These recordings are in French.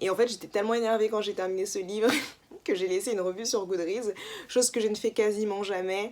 Et en fait j'étais tellement énervée quand j'ai terminé ce livre que j'ai laissé une review sur Goodreads, chose que je ne fais quasiment jamais.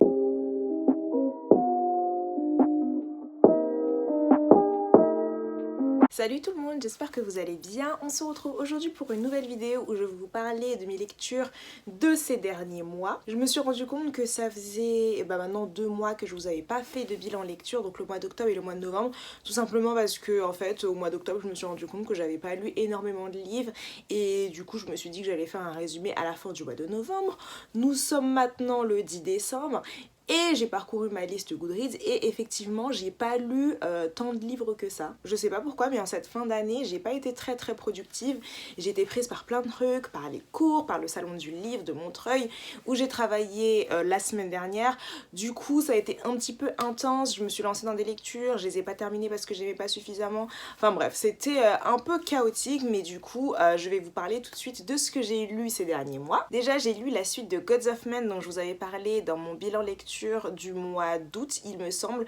Salut tout le monde, j'espère que vous allez bien. On se retrouve aujourd'hui pour une nouvelle vidéo où je vais vous parler de mes lectures de ces derniers mois. Je me suis rendu compte que ça faisait maintenant 2 mois que je vous avais pas fait de bilan lecture, donc le mois d'octobre et le mois de novembre, tout simplement parce que en fait au mois d'octobre je me suis rendu compte que j'avais pas lu énormément de livres et du coup je me suis dit que j'allais faire un résumé à la fin du mois de novembre. Nous sommes maintenant le 10 décembre. Et j'ai parcouru ma liste Goodreads et effectivement j'ai pas lu tant de livres que ça. Je sais pas pourquoi mais en cette fin d'année j'ai pas été très productive. J'ai été prise par plein de trucs, par les cours, par le salon du livre de Montreuil où j'ai travaillé la semaine dernière. Du coup ça a été un petit peu intense, je me suis lancée dans des lectures, je les ai pas terminées parce que j'aimais pas suffisamment. Enfin bref, c'était un peu chaotique mais du coup je vais vous parler tout de suite de ce que j'ai lu ces derniers mois. Déjà j'ai lu la suite de Gods of Men dont je vous avais parlé dans mon bilan lecture du mois d'août, il me semble,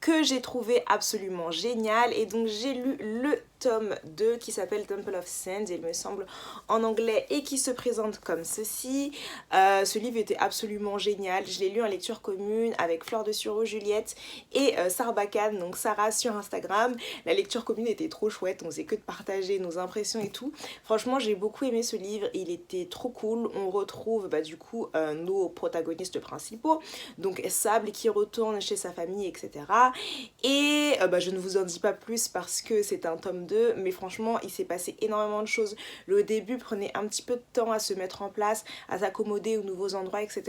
que j'ai trouvé absolument génial. Et donc j'ai lu le tome 2 qui s'appelle Temple of Sand, il me semble, en anglais, et qui se présente comme ceci. Ce livre était absolument génial. Je l'ai lu en lecture commune avec Fleur de Sureau, Juliette et Sarbacane, donc Sarah sur Instagram. La lecture commune était trop chouette, on faisait que de partager nos impressions et tout. Franchement j'ai beaucoup aimé ce livre, il était trop cool. On retrouve du coup nos protagonistes principaux, donc Sable qui retourne chez sa famille, etc. Et je ne vous en dis pas plus parce que c'est un tome 2, mais franchement il s'est passé énormément de choses. Le début prenait un petit peu de temps à se mettre en place, à s'accommoder aux nouveaux endroits, etc.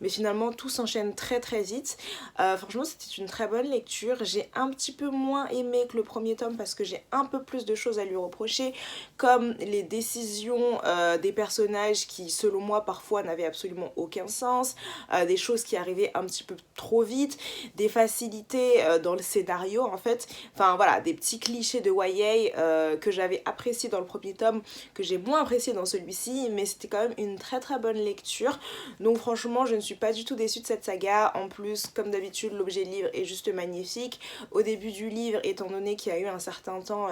Mais finalement tout s'enchaîne très vite. Franchement c'était une très bonne lecture. J'ai un petit peu moins aimé que le premier tome parce que j'ai un peu plus de choses à lui reprocher, comme les décisions des personnages qui selon moi parfois n'avaient absolument aucun sens, des choses qui arrivaient un petit peu trop vite, des facilités dans le scénario en fait, enfin voilà, des petits clichés de YA que j'avais apprécié dans le premier tome, que j'ai moins apprécié dans celui-ci, mais c'était quand même une très bonne lecture. Donc franchement je ne suis pas du tout déçue de cette saga. En plus comme d'habitude l'objet de livre est juste magnifique. Au début du livre, étant donné qu'il y a eu un certain temps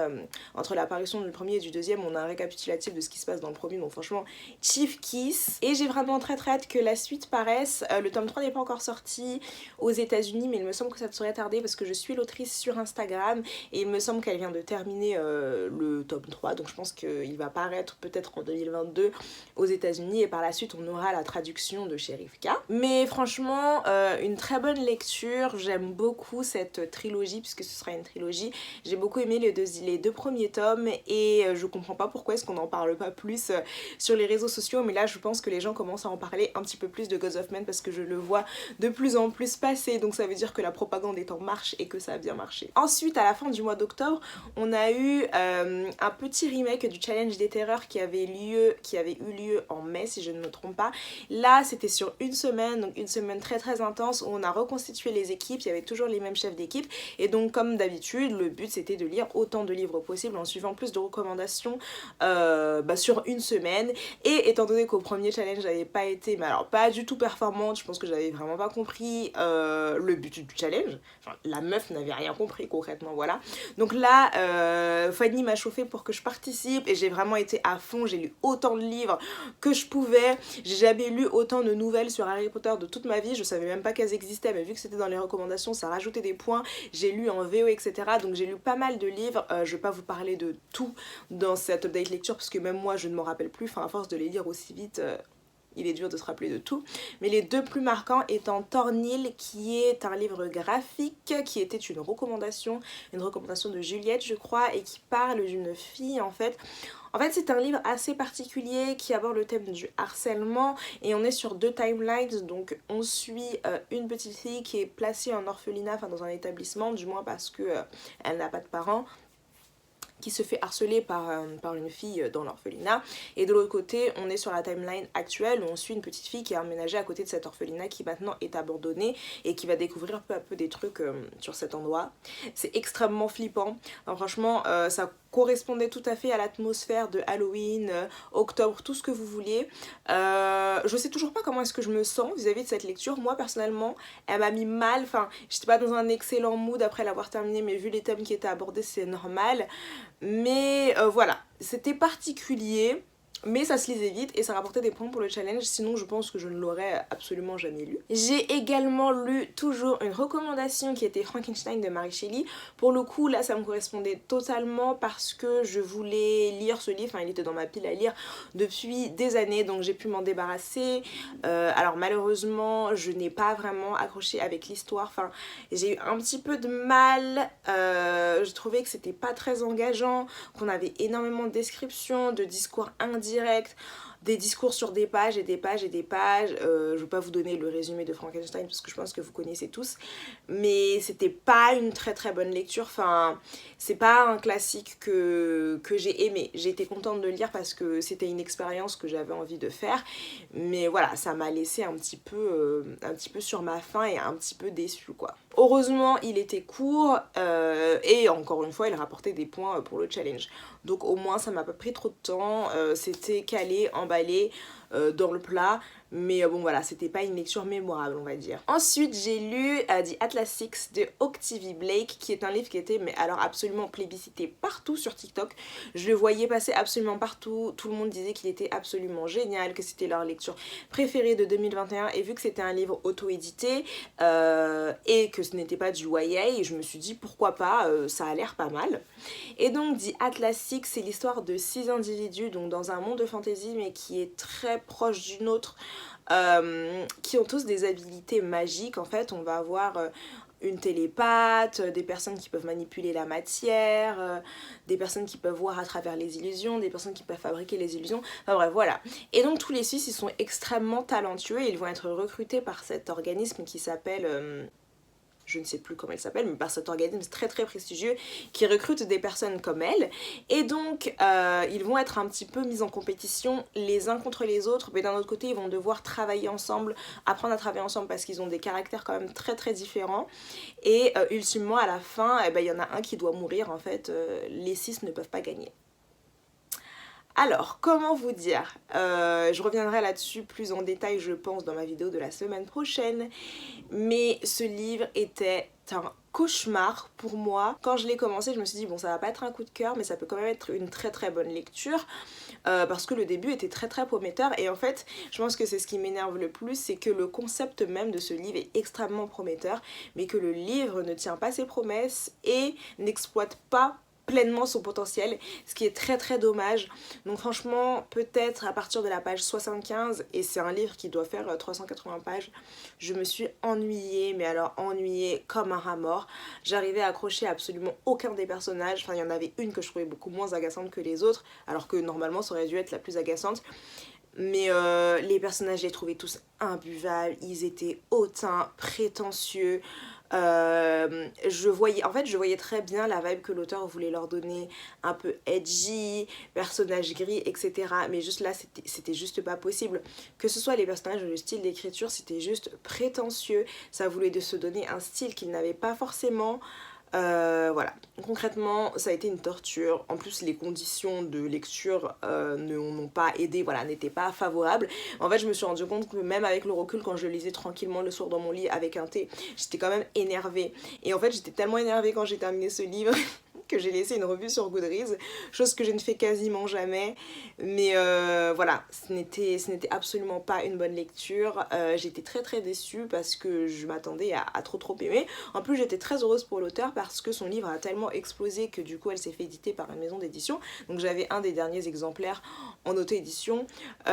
entre l'apparition du premier et du deuxième, on a un récapitulatif de ce qui se passe dans le premier, donc franchement chief kiss. Et j'ai vraiment très hâte que la suite paraisse. Le tome 3 n'est pas encore sorti aux États-Unis, mais il me semble que ça ne saurait tarder parce que je suis l'autrice sur Instagram et il me semble qu'elle vient de terminer le tome 3, donc je pense qu'il va paraître peut-être en 2022 aux États-Unis et par la suite on aura la traduction de Sheriff K. Mais franchement une très bonne lecture. J'aime beaucoup cette trilogie puisque ce sera une trilogie. J'ai beaucoup aimé les deux premiers tomes et je comprends pas pourquoi est-ce qu'on n'en parle pas plus sur les réseaux sociaux, mais là je pense que les gens commencent à en parler un petit peu plus de Gods of Men parce que je le vois de plus en plus passer, donc ça veut dire que la propagande est en marche et que ça a bien marché. Ensuite à la fin du mois d'octobre on a eu un petit remake du challenge des terreurs qui avait eu lieu en mai si je ne me trompe pas. Là c'était sur une semaine, donc une semaine très intense où on a reconstitué les équipes, il y avait toujours les mêmes chefs d'équipe et donc comme d'habitude le but c'était de lire autant de livres possible en suivant plus de recommandations sur une semaine. Et étant donné qu'au premier challenge j'avais pas été, mais alors pas du tout performante, je pense que j'avais vraiment pas compris le but du challenge, enfin, la meuf n'avait rien compris concrètement, voilà. Donc là Fanny m'a chauffé pour que je participe et j'ai vraiment été à fond, j'ai lu autant de livres que je pouvais. J'ai jamais lu autant de nouvelles sur Harry Potter de toute ma vie, je savais même pas qu'elles existaient, mais vu que c'était dans les recommandations ça rajoutait des points. J'ai lu en VO, etc. Donc j'ai lu pas mal de livres. Je vais pas vous parler de tout dans cette update lecture parce que même moi je ne m'en rappelle plus, enfin à force de les lire aussi vite il est dur de se rappeler de tout. Mais les deux plus marquants étant Thornhill qui est un livre graphique qui était une recommandation de Juliette je crois et qui parle d'une fille en fait. En fait c'est un livre assez particulier qui aborde le thème du harcèlement et on est sur 2 timelines, donc on suit une petite fille qui est placée en orphelinat, enfin dans un établissement du moins parce que elle n'a pas de parents, qui se fait harceler par une fille dans l'orphelinat, et de l'autre côté on est sur la timeline actuelle où on suit une petite fille qui est emménagée à côté de cet orphelinat qui maintenant est abandonné et qui va découvrir peu à peu des trucs sur cet endroit. C'est extrêmement flippant, alors, franchement ça correspondait tout à fait à l'atmosphère de Halloween, octobre, tout ce que vous vouliez. Je sais toujours pas comment est-ce que je me sens vis-à-vis de cette lecture. Moi personnellement elle m'a mis mal, enfin j'étais pas dans un excellent mood après l'avoir terminé, mais vu les thèmes qui étaient abordés c'est normal. Mais voilà, c'était particulier. Mais ça se lisait vite et ça rapportait des points pour le challenge, sinon je pense que je ne l'aurais absolument jamais lu. J'ai également lu toujours une recommandation qui était Frankenstein de Mary Shelley. Pour le coup là ça me correspondait totalement parce que je voulais lire ce livre, enfin il était dans ma pile à lire depuis des années donc j'ai pu m'en débarrasser. Alors malheureusement je n'ai pas vraiment accroché avec l'histoire, enfin j'ai eu un petit peu de mal, je trouvais que c'était pas très engageant, qu'on avait énormément de descriptions, de discours indirects, des discours sur des pages et des pages et des pages. Je vais pas vous donner le résumé de Frankenstein parce que je pense que vous connaissez tous, mais c'était pas une très très bonne lecture. Enfin, c'est pas un classique que j'ai aimé. J'ai été contente de le lire parce que c'était une expérience que j'avais envie de faire, mais voilà, ça m'a laissé un petit peu sur ma faim et un petit peu déçue quoi. Heureusement, il était court et encore une fois, il rapportait des points pour le challenge. Donc au moins, ça m'a pas pris trop de temps. C'était calé, emballé dans le plat. Mais bon voilà, c'était pas une lecture mémorable on va dire. Ensuite j'ai lu The Atlas Six de Octavie Blake, qui est un livre qui était mais alors absolument plébiscité partout sur TikTok. Je le voyais passer absolument partout, tout le monde disait qu'il était absolument génial, que c'était leur lecture préférée de 2021 et vu que c'était un livre auto-édité et que ce n'était pas du YA, je me suis dit pourquoi pas, ça a l'air pas mal. Et donc The Atlas Six, c'est l'histoire de 6 individus donc dans un monde de fantasy mais qui est très proche d'une autre, qui ont tous des habilités magiques. En fait on va avoir une télépathe, des personnes qui peuvent manipuler la matière, des personnes qui peuvent voir à travers les illusions, des personnes qui peuvent fabriquer les illusions, enfin bref voilà. Et donc tous les 6 ils sont extrêmement talentueux et ils vont être recrutés par cet organisme qui s'appelle... je ne sais plus comment elle s'appelle, mais par cet organisme très très prestigieux qui recrute des personnes comme elle. Et donc ils vont être un petit peu mis en compétition les uns contre les autres, mais d'un autre côté ils vont devoir travailler ensemble, apprendre à travailler ensemble parce qu'ils ont des caractères quand même très très différents. Et ultimement à la fin, il y en a un qui doit mourir en fait, les 6 ne peuvent pas gagner. Alors, comment vous dire, je reviendrai là-dessus plus en détail je pense dans ma vidéo de la semaine prochaine, mais ce livre était un cauchemar pour moi. Quand je l'ai commencé je me suis dit bon ça va pas être un coup de cœur mais ça peut quand même être une très très bonne lecture parce que le début était très très prometteur et en fait je pense que c'est ce qui m'énerve le plus, c'est que le concept même de ce livre est extrêmement prometteur mais que le livre ne tient pas ses promesses et n'exploite pas pleinement son potentiel, ce qui est très très dommage. Donc franchement peut-être à partir de la page 75, et c'est un livre qui doit faire 380 pages, je me suis ennuyée, mais alors ennuyée comme un rat mort. J'arrivais à accrocher absolument aucun des personnages, enfin il y en avait une que je trouvais beaucoup moins agaçante que les autres, alors que normalement ça aurait dû être la plus agaçante. Mais les personnages, je les trouvais tous imbuvables, ils étaient hautains, prétentieux. Je voyais très bien la vibe que l'auteur voulait leur donner, un peu edgy, personnage gris, etc. Mais juste là, c'était juste pas possible. Que ce soit les personnages ou le style d'écriture, c'était juste prétentieux. Ça voulait de se donner un style qu'ils n'avaient pas forcément. Voilà, concrètement ça a été une torture. En plus les conditions de lecture n'ont pas aidé, voilà, n'étaient pas favorables. En fait je me suis rendu compte que même avec le recul, quand je lisais tranquillement le soir dans mon lit avec un thé, j'étais quand même énervée. Et en fait j'étais tellement énervée quand j'ai terminé ce livre que j'ai laissé une revue sur Goodreads, chose que je ne fais quasiment jamais. Mais voilà, ce n'était absolument pas une bonne lecture. J'étais très très déçue parce que je m'attendais à trop aimer. En plus j'étais très heureuse pour l'auteur parce que son livre a tellement explosé que du coup elle s'est fait éditer par une maison d'édition. Donc j'avais un des derniers exemplaires en auto-édition, mais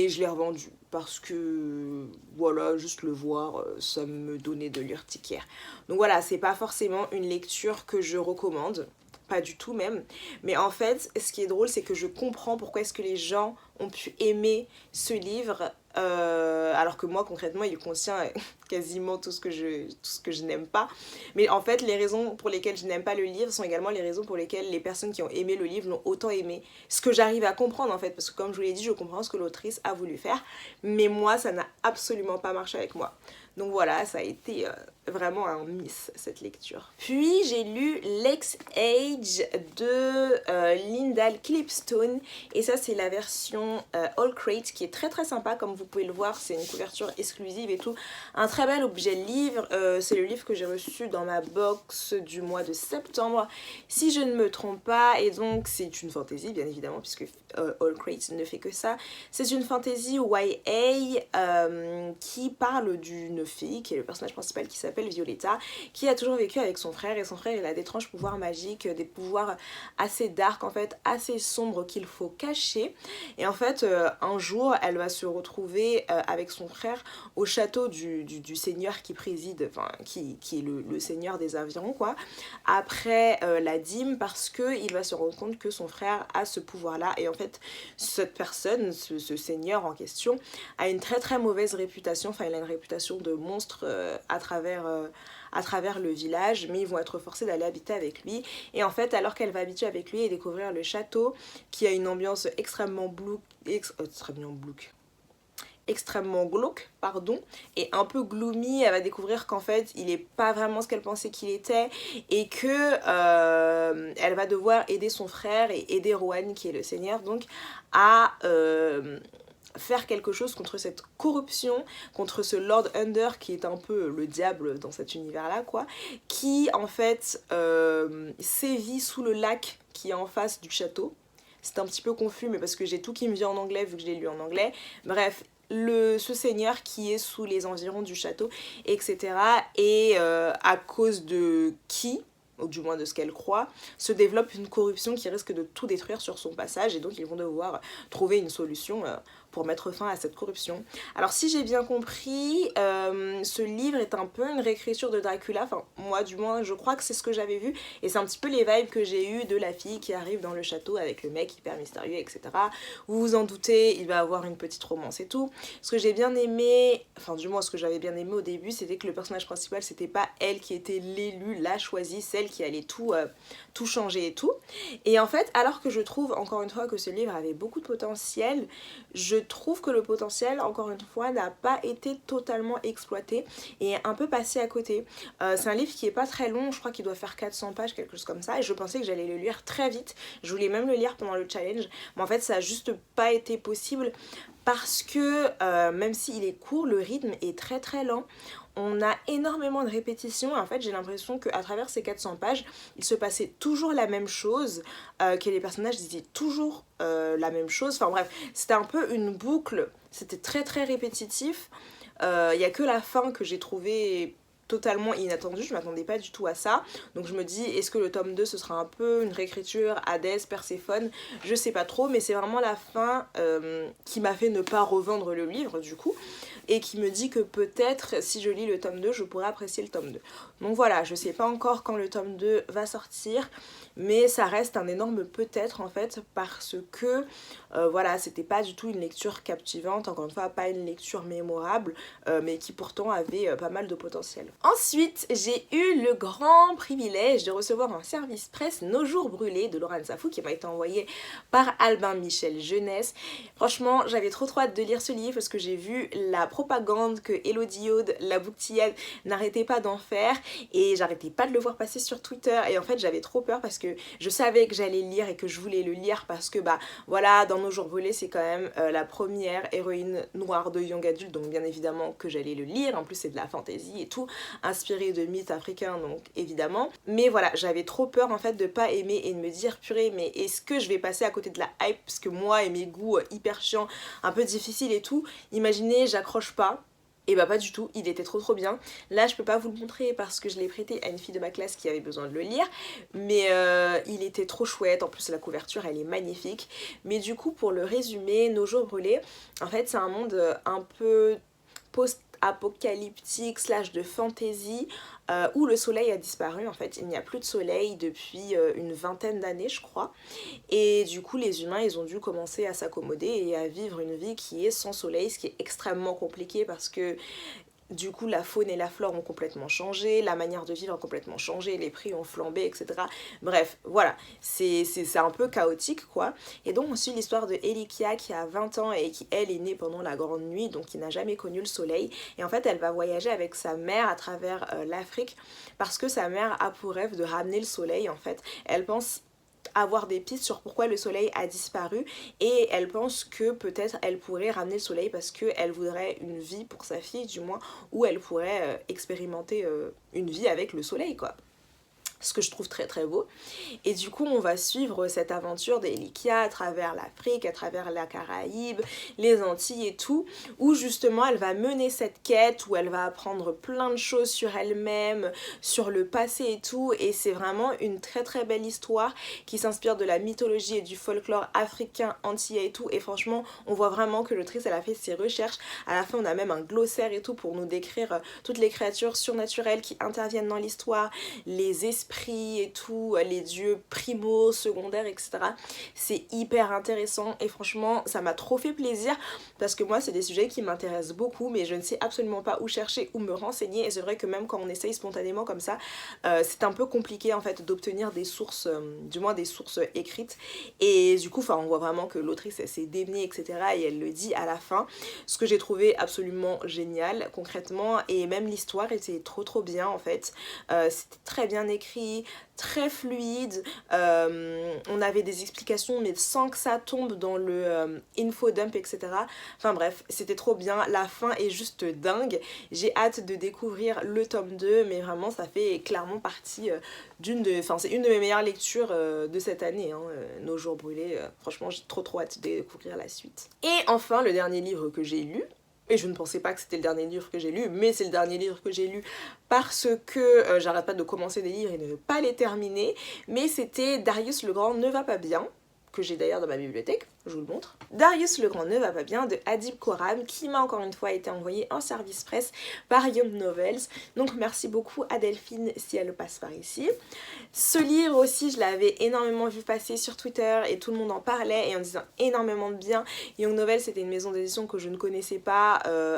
je l'ai revendu parce que voilà, juste le voir ça me donnait de l'urticaire. Donc voilà, c'est pas forcément une lecture que je recommande, pas du tout même. Mais en fait ce qui est drôle, c'est que je comprends pourquoi est-ce que les gens ont pu aimer ce livre, alors que moi concrètement il contient quasiment tout ce que je n'aime pas. Mais en fait les raisons pour lesquelles je n'aime pas le livre sont également les raisons pour lesquelles les personnes qui ont aimé le livre l'ont autant aimé. Ce que j'arrive à comprendre en fait, parce que comme je vous l'ai dit, je comprends ce que l'autrice a voulu faire, mais moi ça n'a absolument pas marché avec moi. Donc voilà, ça a été vraiment un miss cette lecture. Puis j'ai lu Lex Age de Lyndall Clipstone et ça c'est la version All Crate qui est très très sympa comme vous pouvez le voir, c'est une couverture exclusive et tout. Un très bel objet livre, c'est le livre que j'ai reçu dans ma box du mois de septembre si je ne me trompe pas et donc c'est une fantasy bien évidemment puisque All Crate ne fait que ça. C'est une fantasy YA qui parle d'une fille qui est le personnage principal qui s'appelle Violetta qui a toujours vécu avec son frère et son frère il a d'étranges pouvoirs magiques, des pouvoirs assez dark en fait, assez sombres qu'il faut cacher et en fait un jour elle va se retrouver avec son frère au château du seigneur qui préside, enfin qui est le seigneur des avirons quoi, après la dîme parce qu'il va se rendre compte que son frère a ce pouvoir là et en fait cette personne, ce seigneur en question a une très très mauvaise réputation, enfin il a une réputation de monstre à travers le village, mais ils vont être forcés d'aller habiter avec lui et en fait alors qu'elle va habiter avec lui et découvrir le château qui a une ambiance extrêmement glauque, pardon, et un peu gloomy, elle va découvrir qu'en fait il est pas vraiment ce qu'elle pensait qu'il était et que elle va devoir aider son frère et aider Rohan qui est le seigneur donc à faire quelque chose contre cette corruption, contre ce Lord Under qui est un peu le diable dans cet univers là quoi, qui en fait sévit sous le lac qui est en face du château. C'est un petit peu confus mais parce que j'ai tout qui me vient en anglais vu que je l'ai lu en anglais. Bref, ce seigneur qui est sous les environs du château, etc. Et à cause de qui, ou du moins de ce qu'elle croit, se développe une corruption qui risque de tout détruire sur son passage et donc ils vont devoir trouver une solution pour mettre fin à cette corruption. Alors si j'ai bien compris, ce livre est un peu une réécriture de Dracula, enfin moi du moins je crois que c'est ce que j'avais vu et c'est un petit peu les vibes que j'ai eu de la fille qui arrive dans le château avec le mec hyper mystérieux etc. Vous vous en doutez, il va avoir une petite romance et tout. Ce que j'ai bien aimé, enfin du moins ce que j'avais bien aimé au début, c'était que le personnage principal c'était pas elle qui était l'élue, la choisie, celle qui allait tout changer et tout. Et en fait alors que je trouve encore une fois que ce livre avait beaucoup de potentiel, je trouve que le potentiel, encore une fois, n'a pas été totalement exploité et est un peu passé à côté. C'est un livre qui est pas très long, je crois qu'il doit faire 400 pages, quelque chose comme ça, et je pensais que j'allais le lire très vite. Je voulais même le lire pendant le challenge, mais en fait ça a juste pas été possible parce que même s'il est court, le rythme est très très lent. On a énormément de répétitions et en fait j'ai l'impression qu'à travers ces 400 pages il se passait toujours la même chose, que les personnages disaient toujours la même chose, enfin bref c'était un peu une boucle, c'était très très répétitif. Il n'y a que la fin que j'ai trouvé totalement inattendue, je m'attendais pas du tout à ça, donc je me dis est-ce que le tome 2 ce sera un peu une réécriture Hadès, Perséphone, je sais pas trop, mais c'est vraiment la fin qui m'a fait ne pas revendre le livre du coup et qui me dit que peut-être si je lis le tome 2 je pourrais apprécier le tome 2. Donc voilà, je sais pas encore quand le tome 2 va sortir, mais ça reste un énorme peut-être en fait parce que voilà, c'était pas du tout une lecture captivante, encore une fois pas une lecture mémorable, mais qui pourtant avait pas mal de potentiel. Ensuite j'ai eu le grand privilège de recevoir un service presse Nos Jours Brûlés de Laurent Safou qui m'a été envoyé par Albin Michel Jeunesse. Franchement j'avais trop hâte de lire ce livre parce que j'ai vu la propagande que Elodie Aude, la bouquetière, n'arrêtait pas d'en faire et j'arrêtais pas de le voir passer sur Twitter et en fait j'avais trop peur parce que je savais que j'allais le lire et que je voulais le lire parce que bah voilà, dans Nos Jours Brûlés c'est quand même la première héroïne noire de young adult, donc bien évidemment que j'allais le lire, en plus c'est de la fantasy et tout, inspiré de mythes africains donc évidemment, mais voilà j'avais trop peur en fait de pas aimer et de me dire purée mais est-ce que je vais passer à côté de la hype parce que moi et mes goûts hyper chiants, un peu difficiles et tout, imaginez j'accroche pas. Et bah pas du tout, il était trop bien. Là je peux pas vous le montrer parce que je l'ai prêté à une fille de ma classe qui avait besoin de le lire, mais il était trop chouette, en plus la couverture elle est magnifique. Mais du coup pour le résumer, Nos Jours Brûlés, en fait c'est un monde un peu post-apocalyptique slash de fantasy où le soleil a disparu, en fait il n'y a plus de soleil depuis une vingtaine d'années je crois, et du coup les humains ils ont dû commencer à s'accommoder et à vivre une vie qui est sans soleil, ce qui est extrêmement compliqué parce que Du coup, la faune et la flore ont complètement changé, la manière de vivre a complètement changé, les prix ont flambé, etc. Bref, voilà, c'est un peu chaotique, quoi. Et donc, on suit l'histoire de Elikia qui a 20 ans et qui, elle, est née pendant la Grande Nuit, donc qui n'a jamais connu le soleil. Et en fait, elle va voyager avec sa mère à travers l'Afrique parce que sa mère a pour rêve de ramener le soleil, en fait. Elle pense avoir des pistes sur pourquoi le soleil a disparu et elle pense que peut-être elle pourrait ramener le soleil parce qu'elle voudrait une vie pour sa fille du moins où elle pourrait expérimenter une vie avec le soleil quoi. Ce que je trouve très très beau. Et du coup on va suivre cette aventure d'Elikia à travers l'Afrique, à travers la Caraïbe, les Antilles et tout, où justement elle va mener cette quête, où elle va apprendre plein de choses sur elle-même, sur le passé et tout, et c'est vraiment une très très belle histoire qui s'inspire de la mythologie et du folklore africain, antillais et tout, et franchement on voit vraiment que l'autrice elle a fait ses recherches. À la fin on a même un glossaire et tout pour nous décrire toutes les créatures surnaturelles qui interviennent dans l'histoire, les esprits et tout, les dieux primaux, secondaires, etc. C'est hyper intéressant et franchement ça m'a trop fait plaisir parce que moi c'est des sujets qui m'intéressent beaucoup mais je ne sais absolument pas où chercher, où me renseigner et c'est vrai que même quand on essaye spontanément comme ça, c'est un peu compliqué en fait d'obtenir des sources, du moins des sources écrites et du coup on voit vraiment que l'autrice elle s'est démenée etc. et elle le dit à la fin, ce que j'ai trouvé absolument génial concrètement et même l'histoire était trop bien en fait, c'était très bien écrit, très fluide, on avait des explications mais sans que ça tombe dans le infodump etc. Enfin bref, c'était trop bien, la fin est juste dingue, j'ai hâte de découvrir le tome 2 mais vraiment ça fait clairement partie c'est une de mes meilleures lectures de cette année, hein, Nos jours brûlés, franchement j'ai trop hâte de découvrir la suite. Et enfin le dernier livre que j'ai lu, et je ne pensais pas que c'était le dernier livre que j'ai lu, mais c'est le dernier livre que j'ai lu parce que j'arrête pas de commencer des livres et de ne pas les terminer, mais c'était Darius le Grand ne va pas bien, que j'ai d'ailleurs dans ma bibliothèque, je vous le montre. Darius le Grand ne va pas bien de Adib Khorram qui m'a encore une fois été envoyé en service presse par Young Novels, donc merci beaucoup à Delphine si elle passe par ici. Ce livre aussi je l'avais énormément vu passer sur Twitter et tout le monde en parlait et en disant énormément de bien. Young Novels c'était une maison d'édition que je ne connaissais pas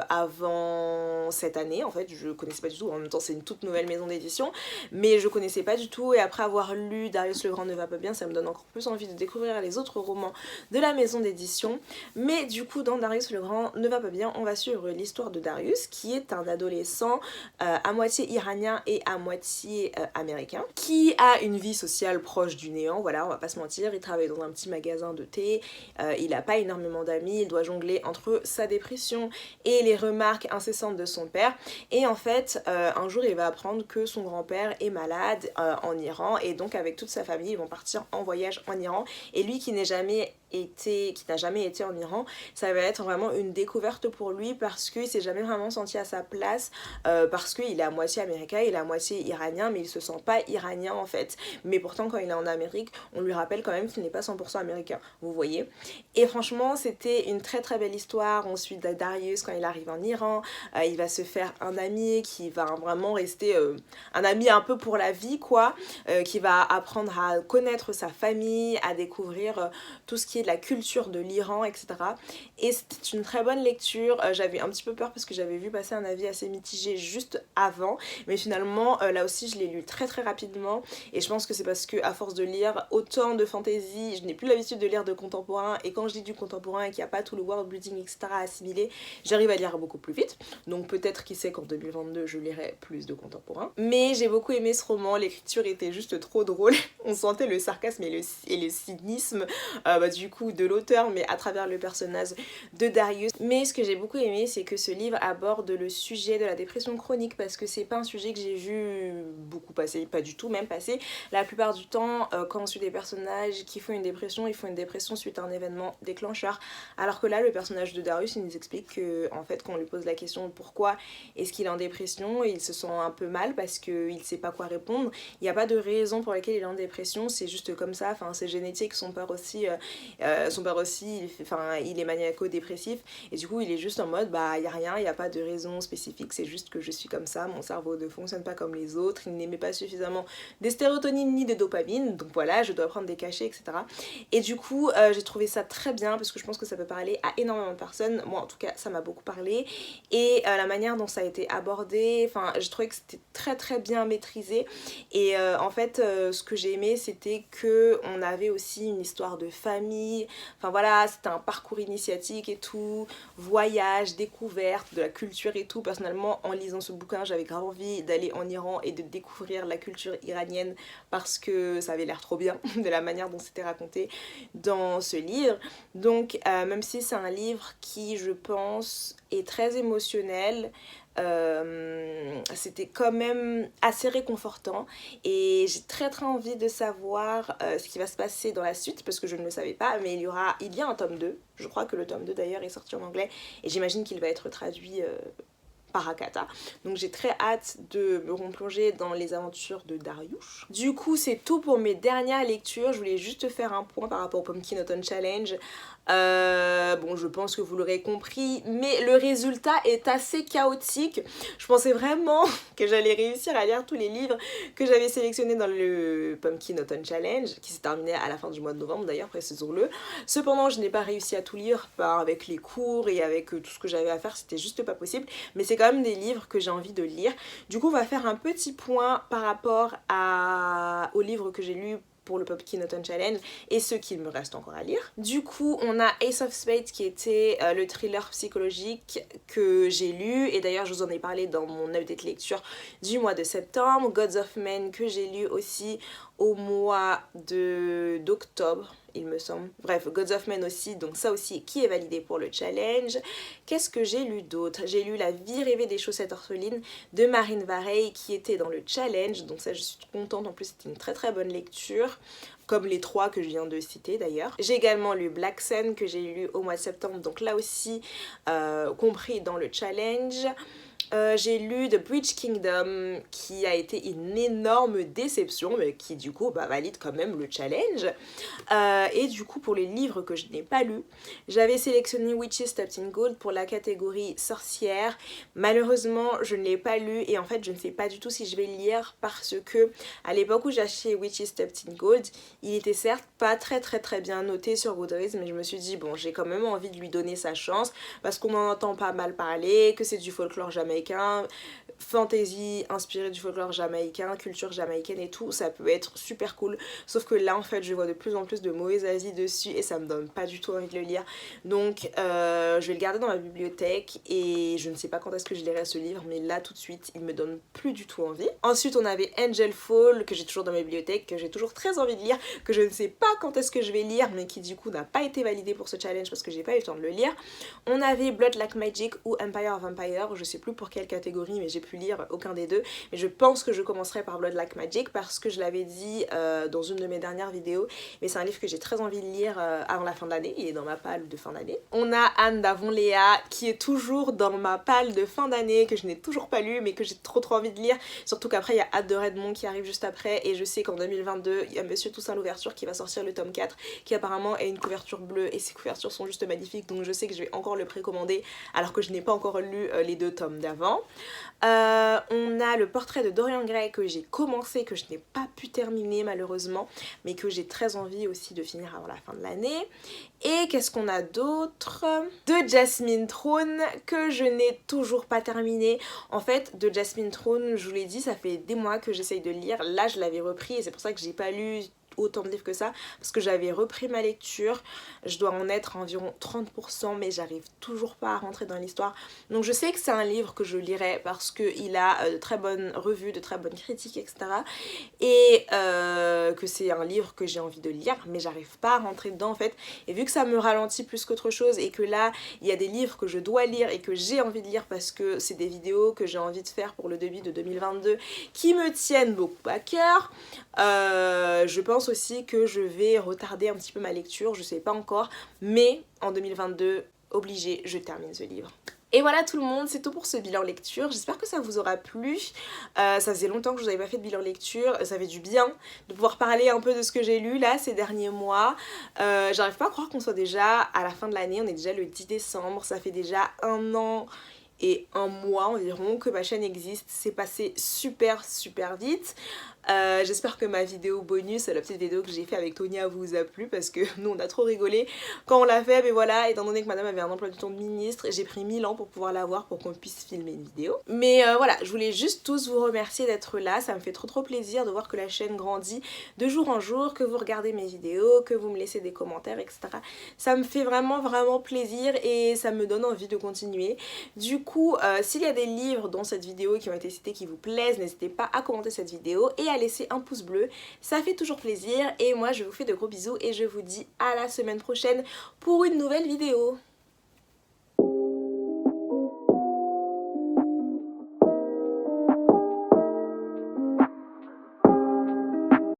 avant cette année, en fait je connaissais pas du tout, en même temps c'est une toute nouvelle maison d'édition mais je connaissais pas du tout et après avoir lu Darius le Grand ne va pas bien ça me donne encore plus envie de découvrir les autres romans de la maison d'édition. Mais du coup dans Darius le Grand ne va pas bien on va suivre l'histoire de Darius qui est un adolescent à moitié iranien et à moitié américain qui a une vie sociale proche du néant, voilà on va pas se mentir, il travaille dans un petit magasin de thé, il a pas énormément d'amis, il doit jongler entre sa dépression et les remarques incessantes de son père et en fait un jour il va apprendre que son grand-père est malade en Iran et donc avec toute sa famille ils vont partir en voyage en Iran et lui qui n'a jamais été en Iran, ça va être vraiment une découverte pour lui parce qu'il s'est jamais vraiment senti à sa place parce qu'il est à moitié américain, il est à moitié iranien mais il se sent pas iranien en fait, mais pourtant quand il est en Amérique on lui rappelle quand même qu'il n'est pas 100% américain, vous voyez. Et franchement c'était une très belle histoire, on suit Darius quand il arrive en Iran, il va se faire un ami qui va vraiment rester un ami un peu pour la vie quoi, qui va apprendre à connaître sa famille, à découvrir tout ce qui est de la culture de l'Iran etc. Et c'était une très bonne lecture, j'avais un petit peu peur parce que j'avais vu passer un avis assez mitigé juste avant mais finalement là aussi je l'ai lu très rapidement et je pense que c'est parce que à force de lire autant de fantasy, je n'ai plus l'habitude de lire de contemporain et quand je lis du contemporain et qu'il n'y a pas tout le world building etc à assimiler, j'arrive à lire beaucoup plus vite, donc peut-être qui sait qu'en 2022 je lirai plus de contemporain. Mais j'ai beaucoup aimé ce roman, l'écriture était juste trop drôle, on sentait le sarcasme et le cynisme du coup de l'auteur mais à travers le personnage de Darius. Mais ce que j'ai beaucoup aimé c'est que ce livre aborde le sujet de la dépression chronique parce que c'est pas un sujet que j'ai vu beaucoup passer, pas du tout même passer. La plupart du temps quand on suit des personnages qui font une dépression, ils font une dépression suite à un événement déclencheur, alors que là le personnage de Darius il nous explique que en fait quand on lui pose la question pourquoi est-ce qu'il est en dépression, il se sent un peu mal parce qu'il sait pas quoi répondre, il n'y a pas de raison pour laquelle il est en dépression, c'est juste comme ça, enfin c'est génétique, son père aussi Son père aussi, il est maniaco-dépressif et du coup il est juste en mode bah il y a rien, il n'y a pas de raison spécifique, c'est juste que je suis comme ça, mon cerveau ne fonctionne pas comme les autres, il n'émet pas suffisamment des sérotonines ni de dopamine, donc voilà, je dois prendre des cachets, etc. Et du coup j'ai trouvé ça très bien parce que je pense que ça peut parler à énormément de personnes, moi en tout cas ça m'a beaucoup parlé, et la manière dont ça a été abordé, enfin j'ai trouvé que c'était très très bien maîtrisé. Et en fait ce que j'ai aimé c'était que on avait aussi une histoire de famille, enfin voilà, c'était un parcours initiatique et tout, voyage, découverte de la culture et tout. Personnellement en lisant ce bouquin j'avais grave envie d'aller en Iran et de découvrir la culture iranienne parce que ça avait l'air trop bien de la manière dont c'était raconté dans ce livre. Donc même si c'est un livre qui je pense est très émotionnel, c'était quand même assez réconfortant et j'ai très très envie de savoir ce qui va se passer dans la suite parce que je ne le savais pas, mais il y a un tome 2, je crois que le tome 2 d'ailleurs est sorti en anglais et j'imagine qu'il va être traduit par Akata. Donc j'ai très hâte de me replonger dans les aventures de Darius. Du coup c'est tout pour mes dernières lectures, je voulais juste faire un point par rapport au Pumpkin Autumn Challenge. Bon je pense que vous l'aurez compris, mais le résultat est assez chaotique. Je pensais vraiment que j'allais réussir à lire tous les livres que j'avais sélectionnés dans le Pumpkin Autumn Challenge, qui s'est terminé à la fin du mois de novembre d'ailleurs, précisons-le. Cependant je n'ai pas réussi à tout lire, avec les cours et avec tout ce que j'avais à faire, c'était juste pas possible, mais c'est quand même des livres que j'ai envie de lire. Du coup on va faire un petit point par rapport aux livres que j'ai lus pour le Pumpkin Autumn Challenge et ceux qu'il me reste encore à lire. Du coup on a Ace of Spades qui était le thriller psychologique que j'ai lu et d'ailleurs je vous en ai parlé dans mon update lecture du mois de septembre. Gods of Men que j'ai lu aussi au mois d'octobre il me semble. Bref, Gods of Men aussi, donc ça aussi qui est validé pour le challenge. Qu'est-ce que j'ai lu d'autre? J'ai lu La vie rêvée des chaussettes orphelines de Marine Varey qui était dans le challenge, donc ça je suis contente, en plus c'était une très très bonne lecture, comme les 3 que je viens de citer d'ailleurs. J'ai également lu Black Sun que j'ai lu au mois de septembre, donc là aussi compris dans le challenge. J'ai lu The Bridge Kingdom qui a été une énorme déception mais qui du coup valide quand même le challenge. Et du coup pour les livres que je n'ai pas lus, j'avais sélectionné Witches Steeped in Gold pour la catégorie sorcière. Malheureusement je ne l'ai pas lu et en fait je ne sais pas du tout si je vais le lire parce que à l'époque où j'ai acheté Witches Steeped in Gold, il était certes pas très bien noté sur Goodreads, mais je me suis dit bon j'ai quand même envie de lui donner sa chance parce qu'on en entend pas mal parler, que c'est du folklore jamaïcain, fantasy inspiré du folklore jamaïcain, culture jamaïcaine et tout, ça peut être super cool, sauf que là en fait je vois de plus en plus de mauvais avis dessus et ça me donne pas du tout envie de le lire, donc je vais le garder dans ma bibliothèque et je ne sais pas quand est-ce que je lirai ce livre, mais là tout de suite il me donne plus du tout envie. Ensuite on avait Angel Fall que j'ai toujours dans ma bibliothèque, que j'ai toujours très envie de lire, que je ne sais pas quand est-ce que je vais lire mais qui du coup n'a pas été validé pour ce challenge parce que j'ai pas eu le temps de le lire. On avait Blood Like Magic ou Empire of Vampire, je sais plus pour quelle catégorie mais j'ai pu lire aucun des deux, mais je pense que je commencerai par Blood Like Magic parce que je l'avais dit dans une de mes dernières vidéos, mais c'est un livre que j'ai très envie de lire avant la fin de l'année, il est dans ma palle de fin d'année. On a Anne d'Avonléa qui est toujours dans ma palle de fin d'année, que je n'ai toujours pas lu mais que j'ai trop envie de lire, surtout qu'après il y a Hâte de Redmond qui arrive juste après et je sais qu'en 2022 il y a Monsieur Toussaint l'ouverture qui va sortir le tome 4 qui apparemment est une couverture bleue et ces couvertures sont juste magnifiques, donc je sais que je vais encore le précommander alors que je n'ai pas encore lu les 2 tomes d'avant. On a le portrait de Dorian Gray que j'ai commencé, que je n'ai pas pu terminer malheureusement, mais que j'ai très envie aussi de finir avant la fin de l'année. Et qu'est-ce qu'on a d'autre? De Jasmine Throne que je n'ai toujours pas terminé. En fait, de Jasmine Throne, je vous l'ai dit, ça fait des mois que j'essaye de lire. Là, je l'avais repris et c'est pour ça que j'ai pas lu autant de livres que ça parce que j'avais repris ma lecture, je dois en être à environ 30% mais j'arrive toujours pas à rentrer dans l'histoire, donc je sais que c'est un livre que je lirai parce qu'il a de très bonnes revues, de très bonnes critiques, etc. et que c'est un livre que j'ai envie de lire mais j'arrive pas à rentrer dedans en fait, et vu que ça me ralentit plus qu'autre chose et que là il y a des livres que je dois lire et que j'ai envie de lire parce que c'est des vidéos que j'ai envie de faire pour le début de 2022 qui me tiennent beaucoup à cœur, je pense aussi que je vais retarder un petit peu ma lecture, je sais pas encore, mais en 2022, obligé, je termine ce livre. Et voilà tout le monde, c'est tout pour ce bilan lecture, j'espère que ça vous aura plu. Ça faisait longtemps que je vous avais pas fait de bilan lecture, ça fait du bien de pouvoir parler un peu de ce que j'ai lu là ces derniers mois. J'arrive pas à croire qu'on soit déjà à la fin de l'année, on est déjà le 10 décembre, ça fait déjà 1 an et 1 mois environ que ma chaîne existe, c'est passé super vite. J'espère que ma vidéo bonus, la petite vidéo que j'ai fait avec Tonia vous a plu parce que nous on a trop rigolé quand on l'a fait, mais voilà, étant donné que madame avait un emploi du temps de ministre, j'ai pris 1000 ans pour pouvoir l'avoir pour qu'on puisse filmer une vidéo. Mais voilà, je voulais juste tous vous remercier d'être là, ça me fait trop plaisir de voir que la chaîne grandit de jour en jour, que vous regardez mes vidéos, que vous me laissez des commentaires, etc. Ça me fait vraiment plaisir et ça me donne envie de continuer. Du coup, s'il y a des livres dans cette vidéo qui ont été cités qui vous plaisent, n'hésitez pas à commenter cette vidéo et à laisser un pouce bleu, ça fait toujours plaisir. Et moi je vous fais de gros bisous et je vous dis à la semaine prochaine pour une nouvelle vidéo.